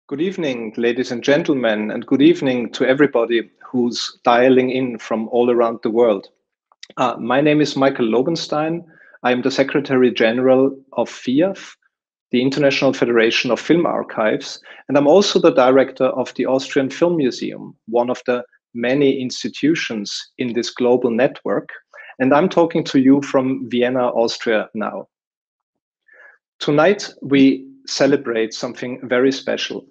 Good evening, ladies and gentlemen, and good evening to everybody who's dialing in from all around the world. My name is Michael Lobenstein. I am the Secretary General of FIAF, the International Federation of Film Archives, and I'm also the director of the Austrian Film Museum, one of the many institutions in this global network. And I'm talking to you from Vienna, Austria now. Tonight, we celebrate something very special.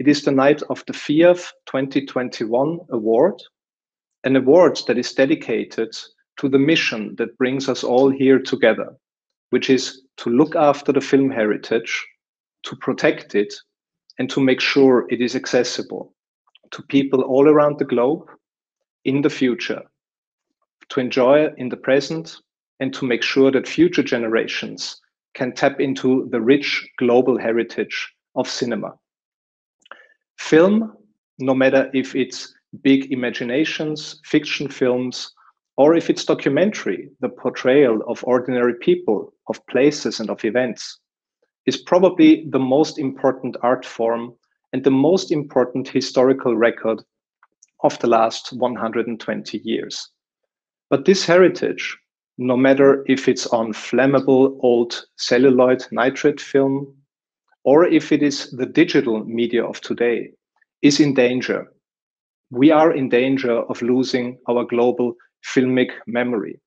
It is the night of the FIAF 2021 award, an award that is dedicated to the mission that brings us all here together, which is to look after the film heritage, to protect it, and to make sure it is accessible to people all around the globe in the future, to enjoy it in the present, and to make sure that future generations can tap into the rich global heritage of cinema. Film, no matter if it's big imaginations, fiction films, or if it's documentary, the portrayal of ordinary people, of places, and of events, is probably the most important art form and the most important historical record of the last 120 years. But this heritage, no matter if it's on flammable old celluloid nitrate film, or if it is the digital media of today, is in danger. We are in danger of losing our global filmic memory.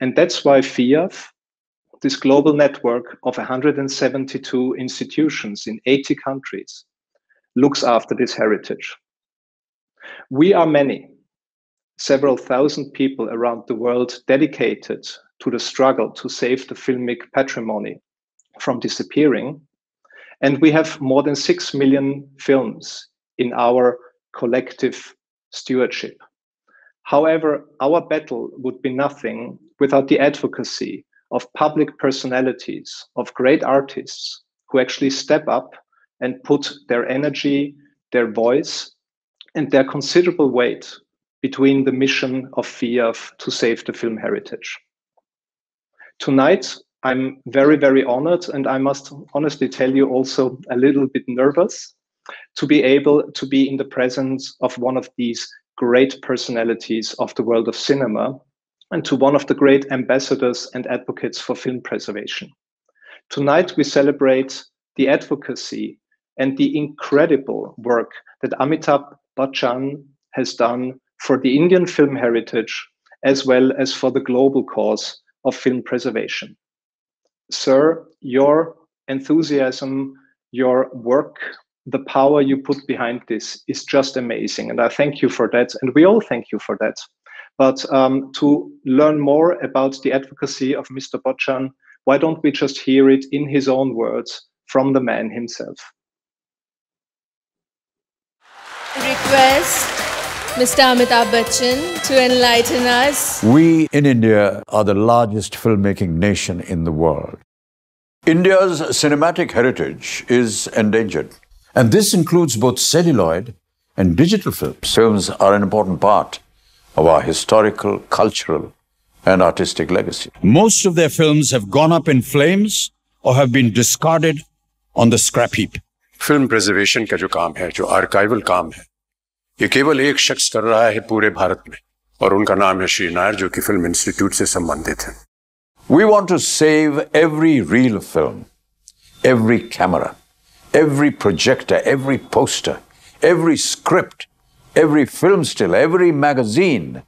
And that's why FIAF, this global network of 172 institutions in 80 countries, looks after this heritage. We are many, several thousand people around the world dedicated to the struggle to save the filmic patrimony from disappearing. And we have more than 6 million films in our collective stewardship. However, our battle would be nothing without the advocacy of public personalities, of great artists who actually step up and put their energy, their voice, and their considerable weight between the mission of FIAF to save the film heritage. Tonight, I'm very, very honored, and I must honestly tell you also a little bit nervous to be able to be in the presence of one of these great personalities of the world of cinema and to one of the great ambassadors and advocates for film preservation. Tonight, we celebrate the advocacy and the incredible work that Amitabh Bachchan has done for the Indian film heritage, as well as for the global cause of film preservation. Sir, your enthusiasm, your work, the power you put behind this is just amazing. And I thank you for that. And we all thank you for that. But to learn more about the advocacy of Mr. Bachchan, why don't we just hear it in his own words from the man himself? Request Mr. Amitabh Bachchan to enlighten us. We in India are the largest filmmaking nation in the world. India's cinematic heritage is endangered. And this includes both celluloid and digital films. Films are an important part of our historical, cultural, and artistic legacy. Most of their films have gone up in flames or have been discarded on the scrap heap. Film preservation का जो काम है, जो archival काम है, ये केवल एक शख्स कर रहा है पूरे भारत में, और उनका नाम है श्री नायर, जो कि फिल्म इंस्टीट्यूट से संबंधित है. We want to save every reel of film, every camera, every projector, every poster, every script, every film still, every magazine,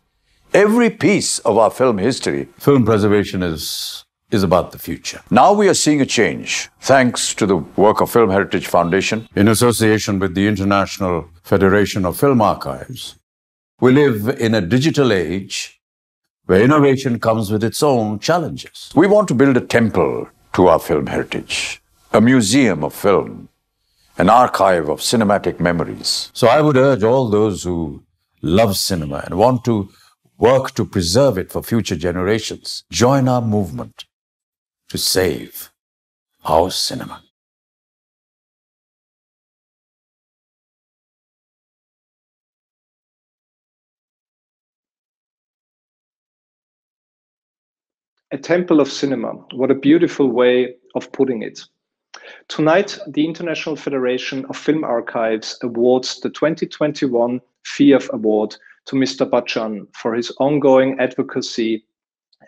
every piece of our film history. Film preservation is about the future. Now we are seeing a change, thanks to the work of Film Heritage Foundation, In association with the International Federation of Film Archives. we live in a digital age where innovation comes with its own challenges. We want to build a temple to our film heritage, a museum of film, an archive of cinematic memories. So I would urge all those who love cinema and want to work to preserve it for future generations, join our movement to save our cinema. A temple of cinema. What a beautiful way of putting it. Tonight, the International Federation of Film Archives awards the 2021 FIAF Award to Mr. Bachchan for his ongoing advocacy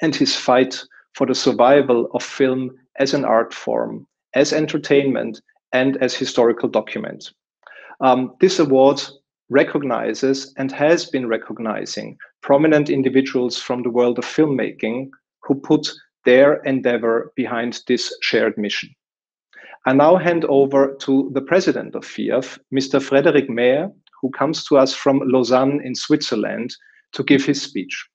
and his fight for the survival of film as an art form, as entertainment, and as historical document. This award recognizes and has been recognizing prominent individuals from the world of filmmaking who put their endeavor behind this shared mission. I now hand over to the president of FIAF, Mr. FRÉDÉRIC MAIRE, who comes to us from Lausanne in Switzerland to give his speech.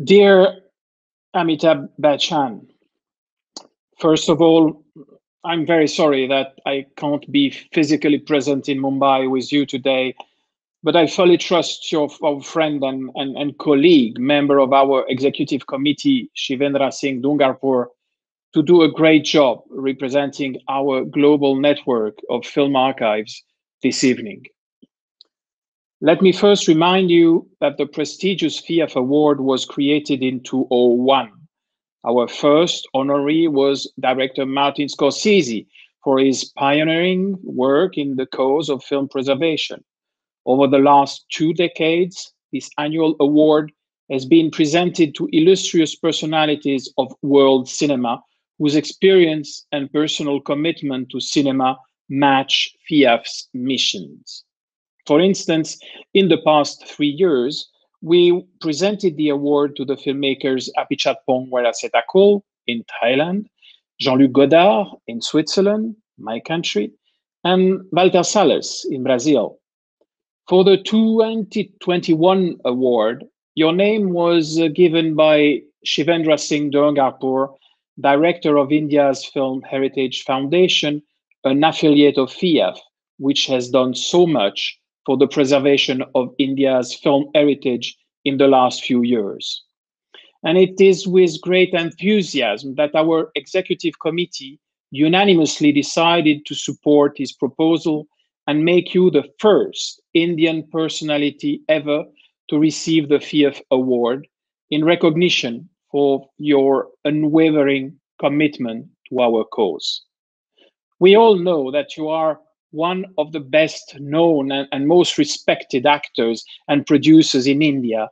Dear Amitabh Bachchan, first of all, I'm very sorry that I can't be physically present in Mumbai with you today, but I fully trust our friend and colleague, member of our executive committee, Shivendra Singh Dungarpur, to do a great job representing our global network of film archives this evening. Let me first remind you that the prestigious FIAF Award was created in 2001. Our first honoree was director Martin Scorsese for his pioneering work in the cause of film preservation. Over the last 2 decades, this annual award has been presented to illustrious personalities of world cinema whose experience and personal commitment to cinema match FIAF's missions. For instance, in the past 3 years, we presented the award to the filmmakers Apichatpong Werasetako in Thailand, Jean-Luc Godard in Switzerland, my country, and Walter Salles in Brazil. For the 2021 award, your name was given by Shivendra Singh Dungarpur, director of India's Film Heritage Foundation, an affiliate of FIAF, which has done so much for the preservation of India's film heritage in the last few years. And it is with great enthusiasm that our executive committee unanimously decided to support his proposal and make you the first Indian personality ever to receive the FIAF Award in recognition for your unwavering commitment to our cause. We all know that you are one of the best known and most respected actors and producers in India,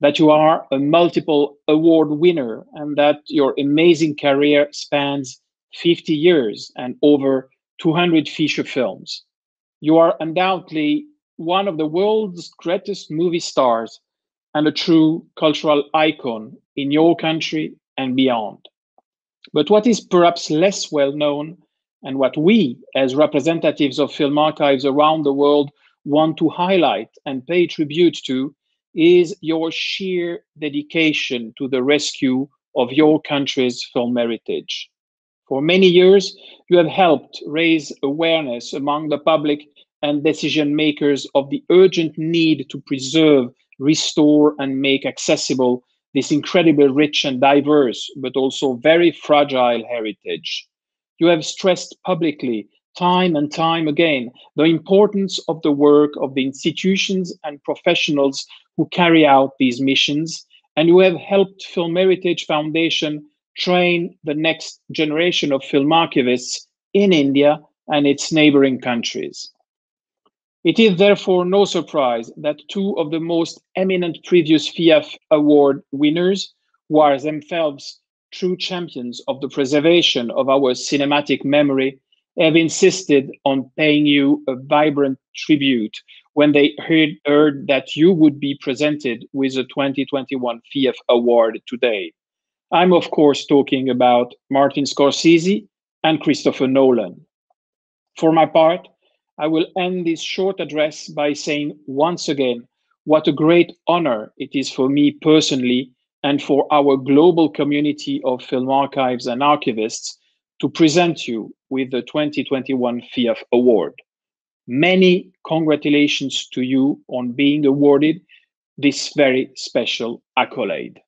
that you are a multiple award winner, and that your amazing career spans 50 years and over 200 feature films. You are undoubtedly one of the world's greatest movie stars and a true cultural icon in your country and beyond. But what is perhaps less well known, and what we, as representatives of film archives around the world, want to highlight and pay tribute to, is your sheer dedication to the rescue of your country's film heritage. For many years, you have helped raise awareness among the public and decision makers of the urgent need to preserve, restore, and make accessible this incredibly rich and diverse, but also very fragile heritage. You have stressed publicly, time and time again, the importance of the work of the institutions and professionals who carry out these missions, and you have helped Film Heritage Foundation train the next generation of film archivists in India and its neighboring countries. It is therefore no surprise that two of the most eminent previous FIAF Award winners, who are themselves true champions of the preservation of our cinematic memory, have insisted on paying you a vibrant tribute when they heard that you would be presented with a 2021 FIAF Award today. I'm of course talking about Martin Scorsese and Christopher Nolan. For my part, I will end this short address by saying once again what a great honor it is for me personally and for our global community of film archives and archivists to present you with the 2021 FIAF Award. Many congratulations to you on being awarded this very special accolade.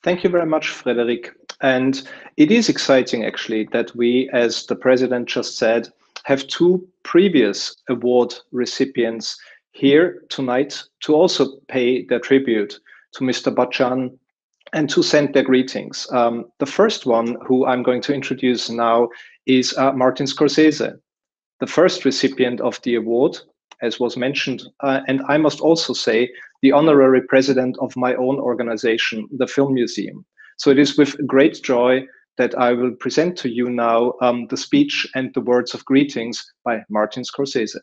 Thank you very much, Frédéric. And it is exciting, actually, that we, as the president just said, have two previous award recipients here tonight to also pay their tribute to Mr. Bachchan and to send their greetings. The first one, who I'm going to introduce now, is Martin Scorsese, the first recipient of the award, as was mentioned. And I must also say, the honorary president of my own organization, the Film Museum. So it is with great joy that I will present to you now the speech and the words of greetings by Martin Scorsese.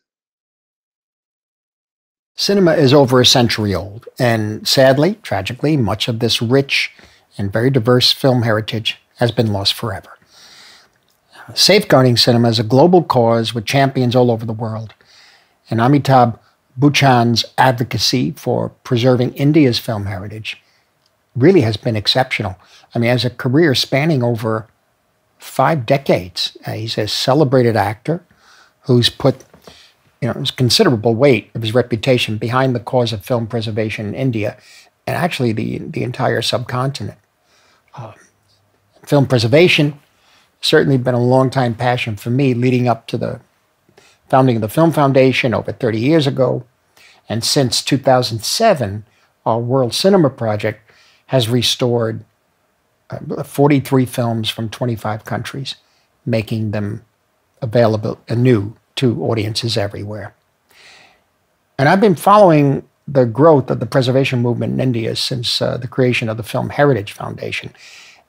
Cinema is over a century old, and sadly, tragically, much of this rich and very diverse film heritage has been lost forever. Safeguarding cinema is a global cause with champions all over the world, and Amitabh Bachchan's advocacy for preserving India's film heritage really has been exceptional. I mean, as a career spanning over 5 decades, he's a celebrated actor who's put considerable weight of his reputation behind the cause of film preservation in India and actually the entire subcontinent. Film preservation certainly been a long-time passion for me, leading up to the founding of the Film Foundation over 30 years ago. And since 2007, our World Cinema Project has restored 43 films from 25 countries, making them available anew to audiences everywhere. And I've been following the growth of the preservation movement in India since the creation of the Film Heritage Foundation.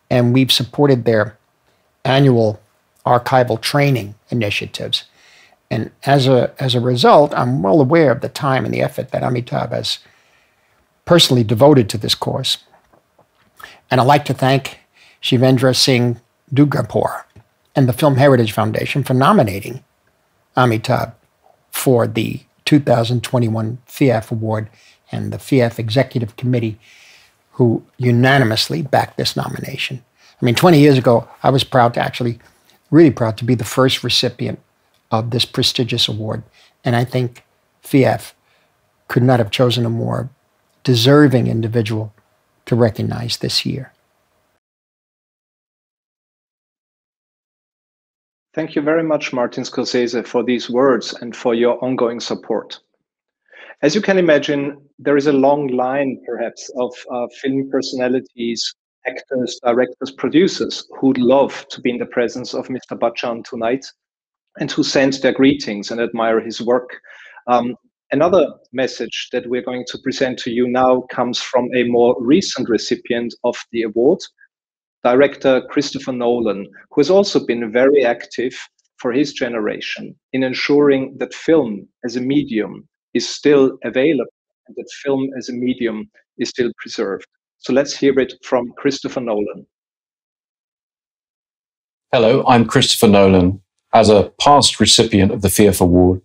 And we've supported their annual archival training initiatives. And as a result, I'm well aware of the time and the effort that Amitabh has personally devoted to this course. And I'd like to thank Shivendra Singh Dugapur and the Film Heritage Foundation for nominating Amitabh for the 2021 FIAF Award, and the FIAF Executive Committee, who unanimously backed this nomination. I mean, 20 years ago, I was really proud to be the first recipient of this prestigious award. And I think FIAF could not have chosen a more deserving individual to recognize this year. Thank you very much, Martin Scorsese, for these words and for your ongoing support. As you can imagine, there is a long line, perhaps, of film personalities, actors, directors, producers who'd love to be in the presence of Mr. Bachchan tonight and who send their greetings and admire his work. Another message that we're going to present to you now comes from a more recent recipient of the award, director Christopher Nolan, who has also been very active for his generation in ensuring that film as a medium is still available and that film as a medium is still preserved. So let's hear it from Christopher Nolan. Hello, I'm Christopher Nolan. As a past recipient of the FIAF Award,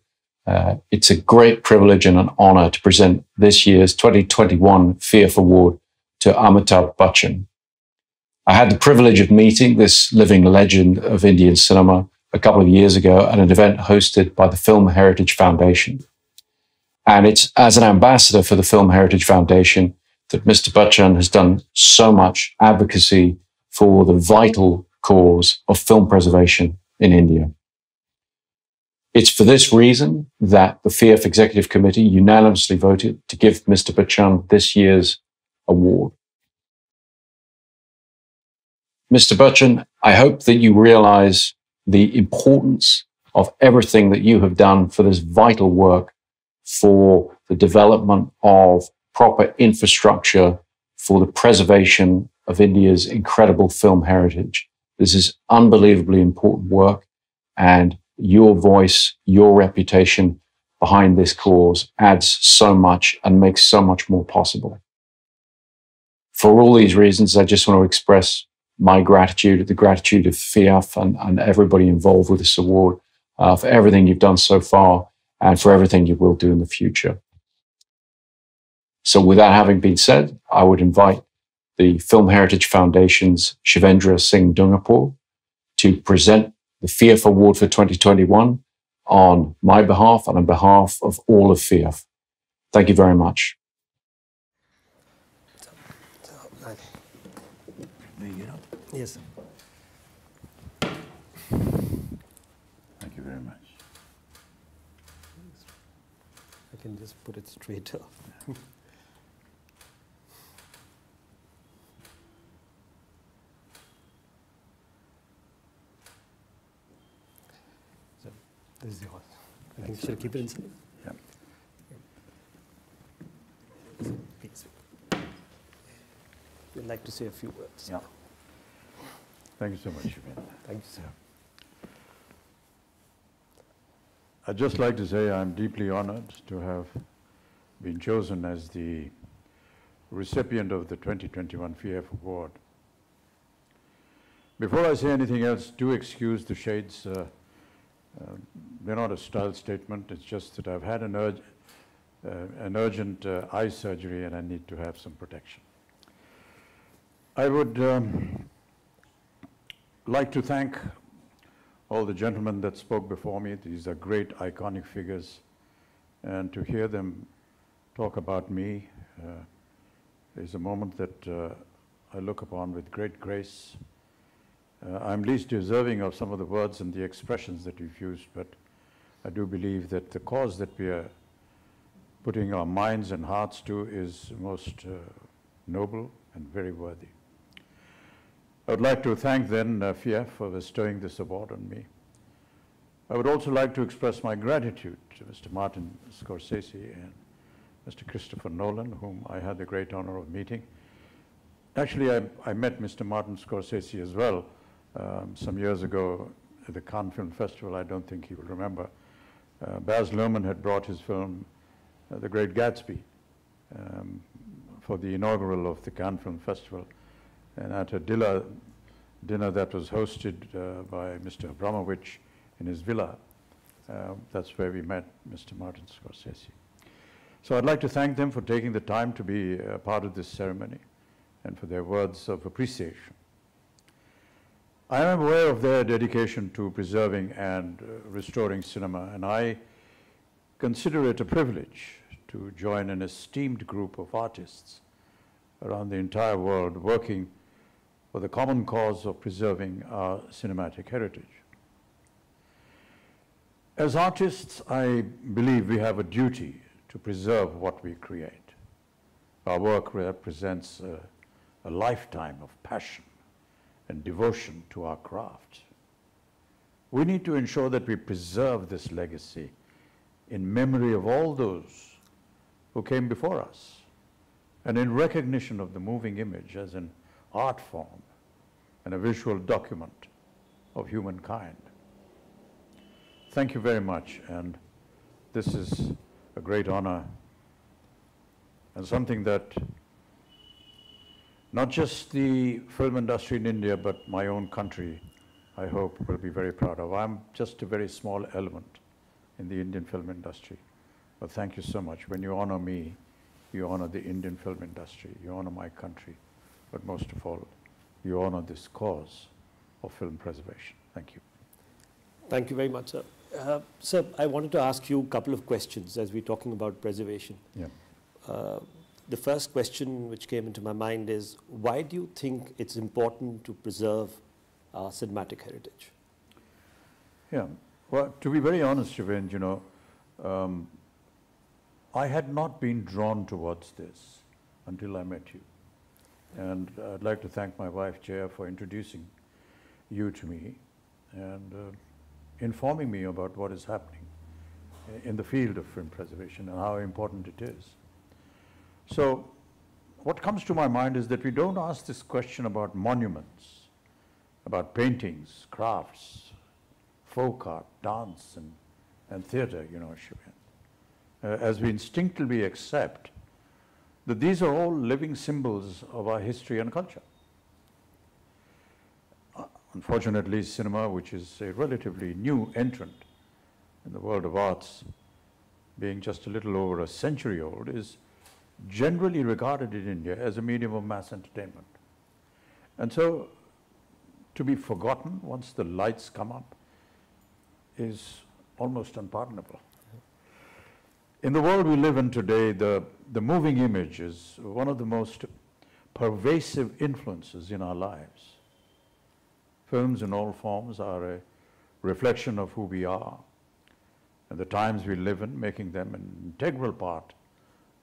it's a great privilege and an honor to present this year's 2021 FIAF Award to Amitabh Bachchan. I had the privilege of meeting this living legend of Indian cinema a couple of years ago at an event hosted by the Film Heritage Foundation. And it's as an ambassador for the Film Heritage Foundation that Mr. Bachchan has done so much advocacy for the vital cause of film preservation in India. It's for this reason that the FIAF Executive Committee unanimously voted to give Mr. Bachchan this year's award. Mr. Bachchan, I hope that you realize the importance of everything that you have done for this vital work for the development of proper infrastructure for the preservation of India's incredible film heritage. This is unbelievably important work, and your voice, your reputation behind this cause adds so much and makes so much more possible. For all these reasons, I just want to express my gratitude, the gratitude of FIAF and everybody involved with this award for everything you've done so far and for everything you will do in the future. So with that having been said, I would invite the Film Heritage Foundation's Shivendra Singh Dungapur to present the FIAF Award for 2021 on my behalf and on behalf of all of FIAF. Thank you very much. Yes, sir. Thank you. very much. I can just put it straighter. So, this is yours. I think should I keep it inside? Yeah. Please. We'd like to say a few words. Yeah. Thank you so much, Shubin. Thank you, sir. I'd just like to say I'm deeply honored to have been chosen as the recipient of the 2021 FIAF Award. Before I say anything else, do excuse the shades. They're not a style statement. It's just that I've had an urgent eye surgery and I need to have some protection. I would like to thank all the gentlemen that spoke before me. These are great, iconic figures. And to hear them talk about me is a moment that I look upon with great grace. I'm least deserving of some of the words and the expressions that you've used, but I do believe that the cause that we are putting our minds and hearts to is most noble and very worthy. I would like to thank then FIAF for bestowing this award on me. I would also like to express my gratitude to Mr. Martin Scorsese and Mr. Christopher Nolan, whom I had the great honor of meeting. Actually, I met Mr. Martin Scorsese as well some years ago at the Cannes Film Festival. I don't think he will remember. Baz Luhrmann had brought his film, The Great Gatsby, for the inaugural of the Cannes Film Festival. And at a dinner that was hosted by Mr. Abramovich in his villa, that's where we met Mr. Martin Scorsese. So I'd like to thank them for taking the time to be a part of this ceremony and for their words of appreciation. I am aware of their dedication to preserving and restoring cinema, and I consider it a privilege to join an esteemed group of artists around the entire world working for the common cause of preserving our cinematic heritage. As artists, I believe we have a duty to preserve what we create. Our work represents a lifetime of passion and devotion to our craft. We need to ensure that we preserve this legacy in memory of all those who came before us, and in recognition of the moving image as an art form and a visual document of humankind. Thank you very much, and this is a great honor and something that not just the film industry in India, but my own country, I hope, will be very proud of. I'm just a very small element in the Indian film industry, but thank you so much. When you honor me, you honor the Indian film industry, you honor my country, but most of all, you honor this cause of film preservation. Thank you. Thank you very much, sir. Sir, I wanted to ask you a couple of questions as we're talking about preservation. Yeah. The first question which came into my mind is, why do you think it's important to preserve our cinematic heritage? Yeah, well, to be very honest, Shivend, you know, I had not been drawn towards this until I met you. And I'd like to thank my wife, Jaya, for introducing you to me and informing me about what is happening in the field of film preservation and how important it is. So what comes to my mind is that we don't ask this question about monuments, about paintings, crafts, folk art, dance, and theater, you know, Shivend, as we instinctively accept that these are all living symbols of our history and culture. Unfortunately, cinema, which is a relatively new entrant in the world of arts, being just a little over a century old, is generally regarded in India as a medium of mass entertainment. And so, to be forgotten once the lights come up is almost unpardonable. In the world we live in today, the moving image is one of the most pervasive influences in our lives. Films in all forms are a reflection of who we are and the times we live in, making them an integral part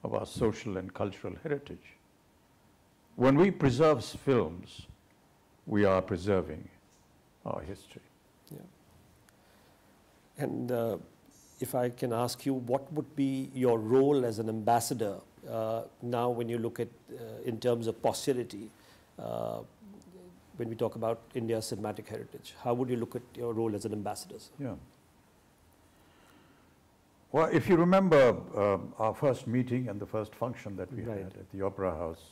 of our social and cultural heritage. When we preserve films, we are preserving our history. Yeah. And if I can ask you, what would be your role as an ambassador now when you look at, in terms of posterity, when we talk about India's cinematic heritage? How would you look at your role as an ambassador? Yeah. Well, if you remember our first meeting and the first function that we had at the Opera House,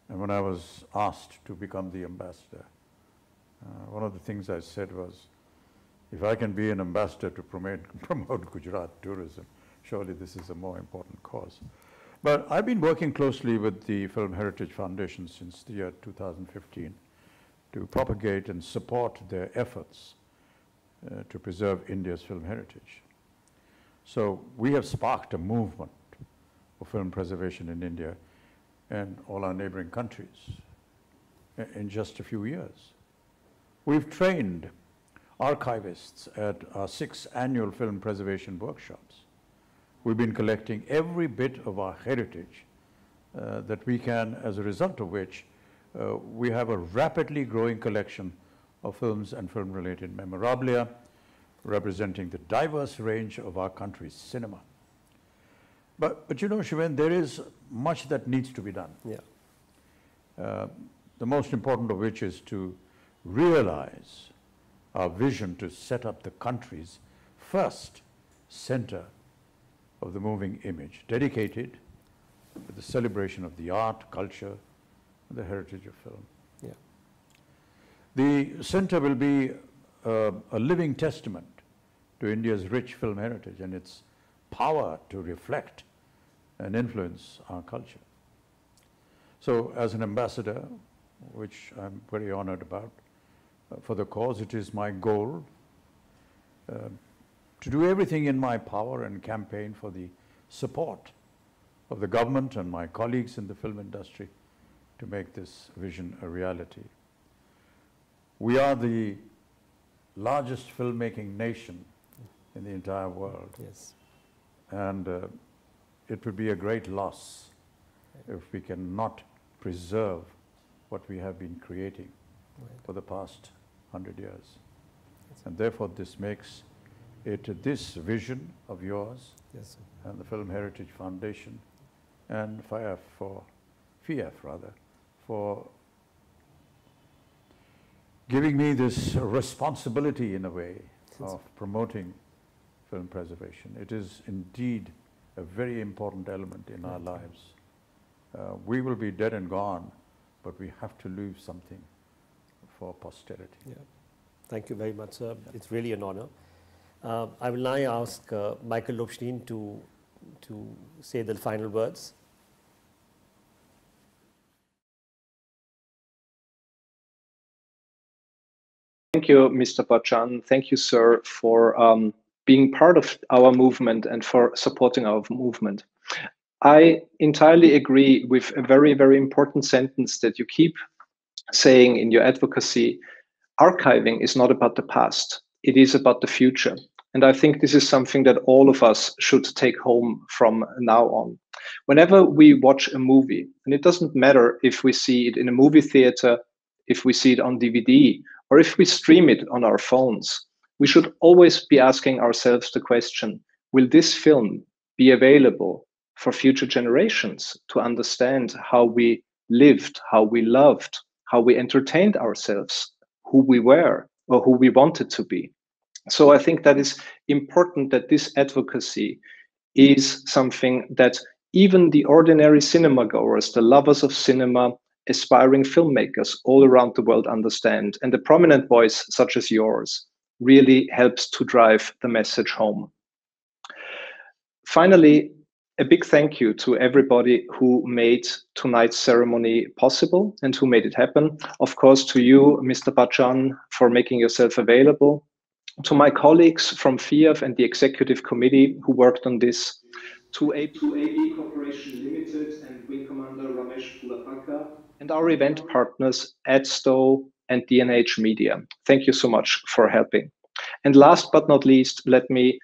and when I was asked to become the ambassador, one of the things I said was, if I can be an ambassador to promote Gujarat tourism, surely this is a more important cause. But I've been working closely with the Film Heritage Foundation since the year 2015 to propagate and support their efforts to preserve India's film heritage. So we have sparked a movement of film preservation in India and all our neighboring countries in just a few years. We've trained archivists at our 6 annual film preservation workshops. We've been collecting every bit of our heritage that we can, as a result of which we have a rapidly growing collection of films and film-related memorabilia representing the diverse range of our country's cinema. But you know, Shiven, there is much that needs to be done. Yeah. The most important of which is to realize our vision to set up the country's first center of the moving image, dedicated to the celebration of the art, culture, and the heritage of film. Yeah. The center will be a living testament to India's rich film heritage and its power to reflect and influence our culture. So as an ambassador, which I'm very honored about, for the cause, it is my goal to do everything in my power and campaign for the support of the government and my colleagues in the film industry to make this vision a reality. We are the largest filmmaking nation in the entire world. Yes. And it would be a great loss if we cannot preserve what we have been creating for the past 100 years. And therefore this makes it this vision of yours and the Film Heritage Foundation and FIAF for giving me this responsibility in a way of promoting film preservation. It is indeed a very important element in our lives. We will be dead and gone, but we have to leave something for posterity. Yeah. Thank you very much, sir. It's really an honor. I will now ask Michael Lobstein to say the final words. Thank you, Mr. Bachchan. Thank you, sir, for being part of our movement and for supporting our movement. I entirely agree with a very, very important sentence that you keep saying in your advocacy. Archiving is not about the past, it is about the future. And I think this is something that all of us should take home from now on. Whenever we watch a movie, and it doesn't matter if we see it in a movie theater, if we see it on DVD, or if we stream it on our phones, we should always be asking ourselves the question, will this film be available for future generations to understand how we lived, how we loved, how we entertained ourselves, who we were or who we wanted to be? So I think that is important, that this advocacy is something that even the ordinary cinema goers, the lovers of cinema, aspiring filmmakers all around the world understand. And a prominent voice such as yours really helps to drive the message home. Finally, a big thank you to everybody who made tonight's ceremony possible and who made it happen. Of course, to you, Mr. Bachchan, for making yourself available. To my colleagues from FIAF and the executive committee who worked on this. To AB Corporation Limited and Wing Commander Ramesh Pulapaka, and our event partners, AdStow and DNH Media. Thank you so much for helping. And last but not least, let me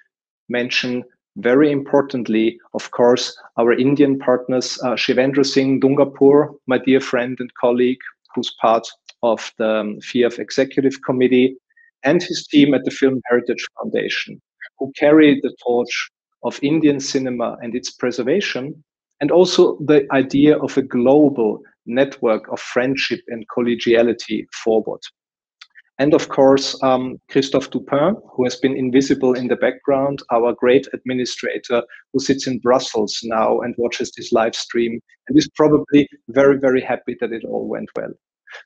mention very importantly, of course, our Indian partners, Shivendra Singh Dungapur, my dear friend and colleague, who's part of the FIAF Executive Committee, and his team at the Film Heritage Foundation, who carry the torch of Indian cinema and its preservation, and also the idea of a global network of friendship and collegiality forward. And of course, Christophe Dupin, who has been invisible in the background, our great administrator who sits in Brussels now and watches this live stream and is probably very, very happy that it all went well.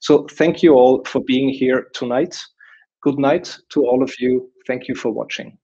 So thank you all for being here tonight. Good night to all of you. Thank you for watching.